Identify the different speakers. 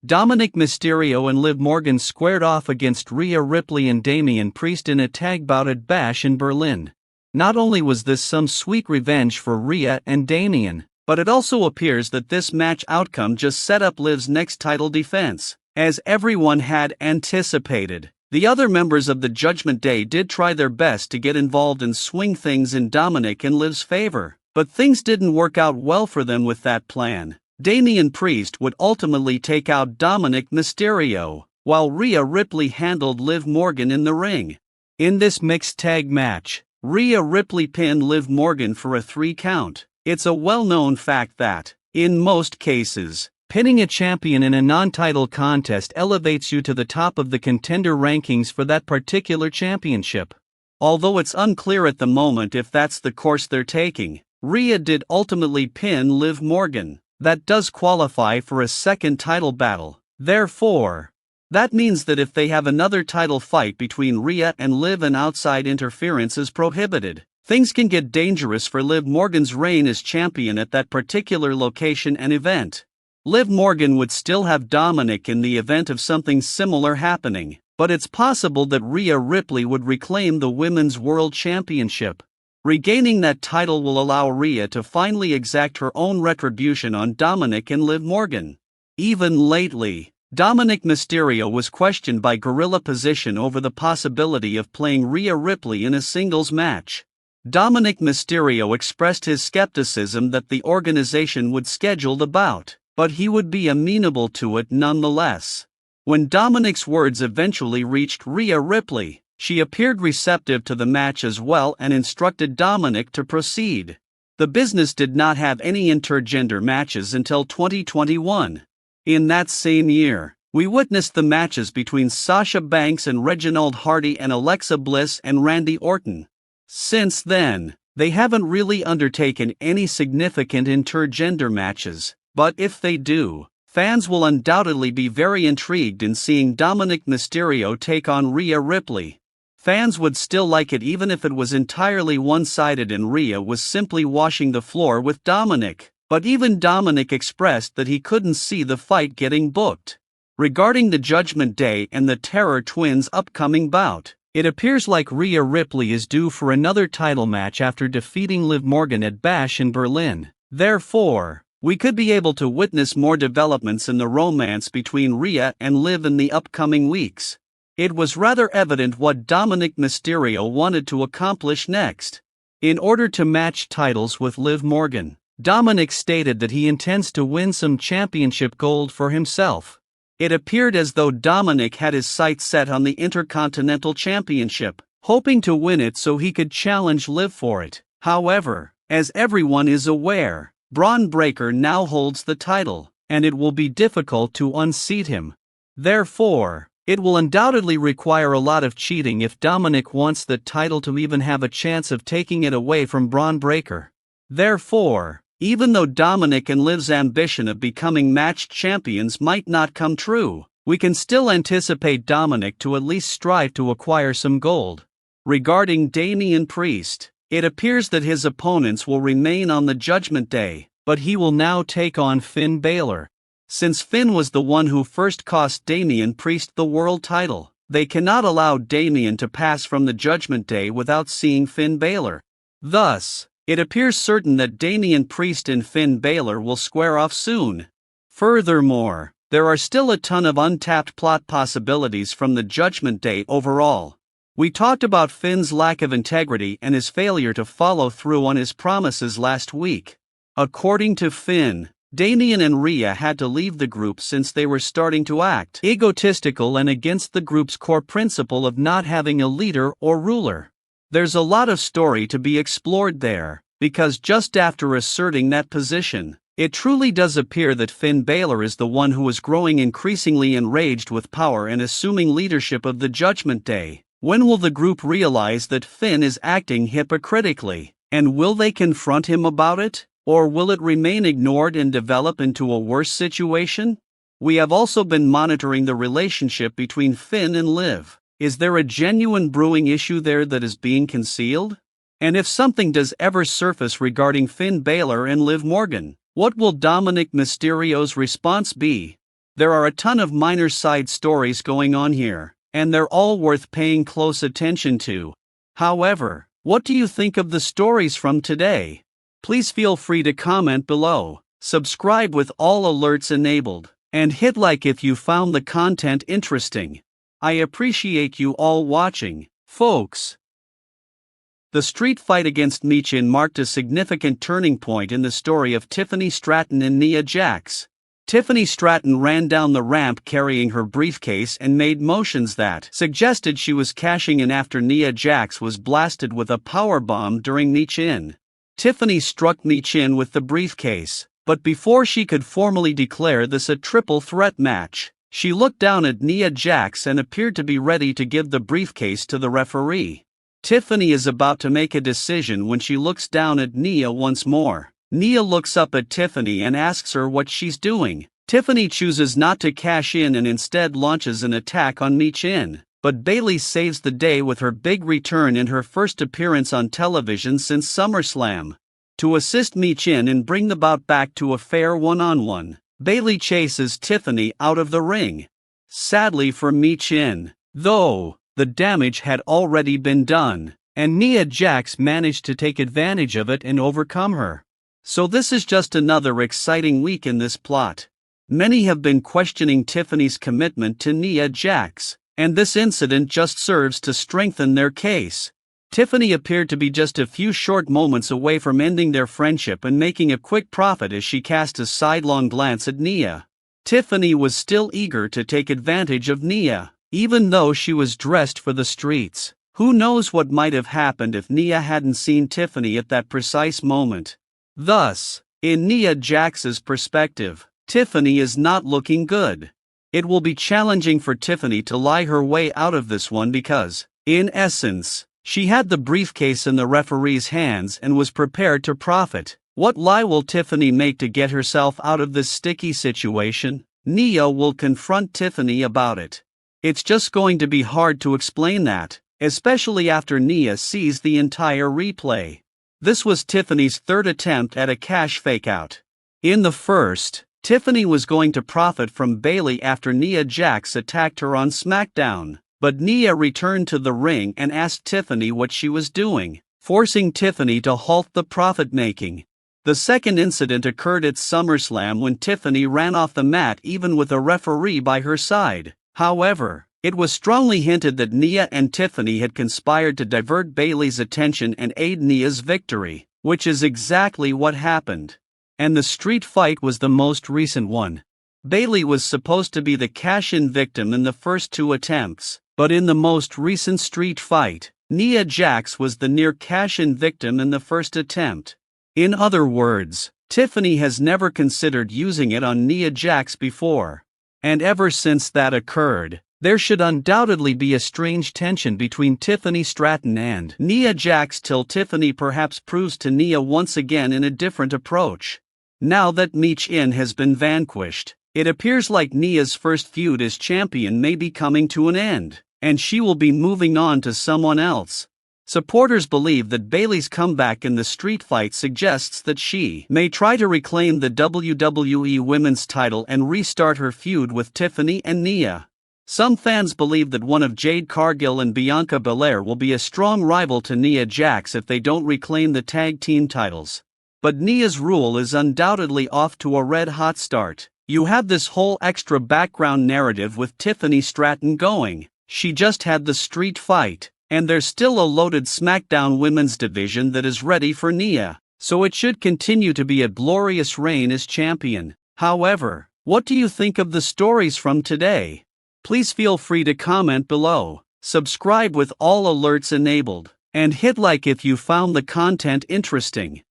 Speaker 1: Dominik Mysterio and Liv Morgan squared off against Rhea Ripley and Damian Priest in a tag bout at Bash in Berlin. Not only was this some sweet revenge for Rhea and Damian, but it also appears that this match outcome just set up Liv's next title defense, as everyone had anticipated. The other members of the Judgment Day did try their best to get involved and swing things in Dominik and Liv's favor, but things didn't work out well for them with that plan. Damian Priest would ultimately take out Dominik Mysterio, while Rhea Ripley handled Liv Morgan in the ring. In this mixed tag match, Rhea Ripley pinned Liv Morgan for a 3 count. It's a well-known fact that, in most cases, pinning a champion in a non-title contest elevates you to the top of the contender rankings for that particular championship. Although it's unclear at the moment if that's the course they're taking, Rhea did ultimately pin Liv Morgan. That does qualify for a second title battle. Therefore, that means that if they have another title fight between Rhea and Liv and outside interference is prohibited, things can get dangerous for Liv Morgan's reign as champion at that particular location and event. Liv Morgan would still have Dominik in the event of something similar happening, but it's possible that Rhea Ripley would reclaim the Women's World Championship. Regaining that title will allow Rhea to finally exact her own retribution on Dominik and Liv Morgan. Even lately, Dominik Mysterio was questioned by Gorilla Position over the possibility of playing Rhea Ripley in a singles match. Dominik Mysterio expressed his skepticism that the organization would schedule the bout, but he would be amenable to it nonetheless. When Dominik's words eventually reached Rhea Ripley, she appeared receptive to the match as well and instructed Dominik to proceed. The business did not have any intergender matches until 2021. In that same year, we witnessed the matches between Sasha Banks and Reginald Hardy and Alexa Bliss and Randy Orton. Since then, they haven't really undertaken any significant intergender matches, but if they do, fans will undoubtedly be very intrigued in seeing Dominik Mysterio take on Rhea Ripley. Fans would still like it even if it was entirely one-sided and Rhea was simply washing the floor with Dominik, but even Dominik expressed that he couldn't see the fight getting booked. Regarding the Judgment Day and the Terror Twins' upcoming bout, it appears like Rhea Ripley is due for another title match after defeating Liv Morgan at Bash in Berlin. Therefore, we could be able to witness more developments in the romance between Rhea and Liv in the upcoming weeks. It was rather evident what Dominik Mysterio wanted to accomplish next. In order to match titles with Liv Morgan, Dominik stated that he intends to win some championship gold for himself. It appeared as though Dominik had his sights set on the Intercontinental Championship, hoping to win it so he could challenge Liv for it. However, as everyone is aware, Braun Breaker now holds the title, and it will be difficult to unseat him. Therefore, it will undoubtedly require a lot of cheating if Dominik wants the title to even have a chance of taking it away from Braun Breaker. Therefore, even though Dominik and Liv's ambition of becoming matched champions might not come true, we can still anticipate Dominik to at least strive to acquire some gold. Regarding Damian Priest, it appears that his opponents will remain on the Judgment Day, but he will now take on Finn Balor. Since Finn was the one who first cost Damian Priest the world title, they cannot allow Damian to pass from the Judgment Day without seeing Finn Balor. Thus, it appears certain that Damian Priest and Finn Balor will square off soon. Furthermore, there are still a ton of untapped plot possibilities from the Judgment Day overall. We talked about Finn's lack of integrity and his failure to follow through on his promises last week. According to Finn, Damian and Rhea had to leave the group since they were starting to act egotistical and against the group's core principle of not having a leader or ruler. There's a lot of story to be explored there, because just after asserting that position, it truly does appear that Finn Balor is the one who is growing increasingly enraged with power and assuming leadership of the Judgment Day. When will the group realize that Finn is acting hypocritically, and will they confront him about it? Or will it remain ignored and develop into a worse situation? We have also been monitoring the relationship between Finn and Liv. Is there a genuine brewing issue there that is being concealed? And if something does ever surface regarding Finn Balor and Liv Morgan, what will Dominik Mysterio's response be? There are a ton of minor side stories going on here, and they're all worth paying close attention to. However, what do you think of the stories from today? Please feel free to comment below, subscribe with all alerts enabled, and hit like if you found the content interesting. I appreciate you all watching, folks. The street fight against Michin marked a significant turning point in the story of Tiffany Stratton and Nia Jax. Tiffany Stratton ran down the ramp carrying her briefcase and made motions that suggested she was cashing in after Nia Jax was blasted with a powerbomb during Michin. Tiffany struck Michin with the briefcase, but before she could formally declare this a triple threat match, she looked down at Nia Jax and appeared to be ready to give the briefcase to the referee. Tiffany is about to make a decision when she looks down at Nia once more. Nia looks up at Tiffany and asks her what she's doing. Tiffany chooses not to cash in and instead launches an attack on Michin, but Bayley saves the day with her big return in her first appearance on television since SummerSlam. To assist Michin and bring the bout back to a fair one-on-one, Bayley chases Tiffany out of the ring. Sadly for Michin, though, the damage had already been done, and Nia Jax managed to take advantage of it and overcome her. So this is just another exciting week in this plot. Many have been questioning Tiffany's commitment to Nia Jax, and this incident just serves to strengthen their case. Tiffany appeared to be just a few short moments away from ending their friendship and making a quick profit as she cast a sidelong glance at Nia. Tiffany was still eager to take advantage of Nia, even though she was dressed for the streets. Who knows what might have happened if Nia hadn't seen Tiffany at that precise moment. Thus, in Nia Jax's perspective, Tiffany is not looking good. It will be challenging for Tiffany to lie her way out of this one because, in essence, she had the briefcase in the referee's hands and was prepared to profit. What lie will Tiffany make to get herself out of this sticky situation? Nia will confront Tiffany about it. It's just going to be hard to explain that, especially after Nia sees the entire replay. This was Tiffany's third attempt at a cash fakeout. In the first, Tiffany was going to profit from Bayley after Nia Jax attacked her on SmackDown, but Nia returned to the ring and asked Tiffany what she was doing, forcing Tiffany to halt the profit-making. The second incident occurred at SummerSlam when Tiffany ran off the mat even with a referee by her side. However, it was strongly hinted that Nia and Tiffany had conspired to divert Bayley's attention and aid Nia's victory, which is exactly what happened. And the street fight was the most recent one. Bayley was supposed to be the cash-in victim in the first two attempts, but in the most recent street fight, Nia Jax was the near cash-in victim in the first attempt. In other words, Tiffany has never considered using it on Nia Jax before. And ever since that occurred, there should undoubtedly be a strange tension between Tiffany Stratton and Nia Jax till Tiffany perhaps proves to Nia once again in a different approach. Now that Michin has been vanquished, it appears like Nia's first feud as champion may be coming to an end, and she will be moving on to someone else. Supporters believe that Bayley's comeback in the street fight suggests that she may try to reclaim the WWE Women's title and restart her feud with Tiffany and Nia. Some fans believe that one of Jade Cargill and Bianca Belair will be a strong rival to Nia Jax if they don't reclaim the tag team titles. But Nia's rule is undoubtedly off to a red-hot start. You have this whole extra background narrative with Tiffany Stratton going. She just had the street fight, and there's still a loaded SmackDown women's division that is ready for Nia, so it should continue to be a glorious reign as champion. However, what do you think of the stories from today? Please feel free to comment below, subscribe with all alerts enabled, and hit like if you found the content interesting.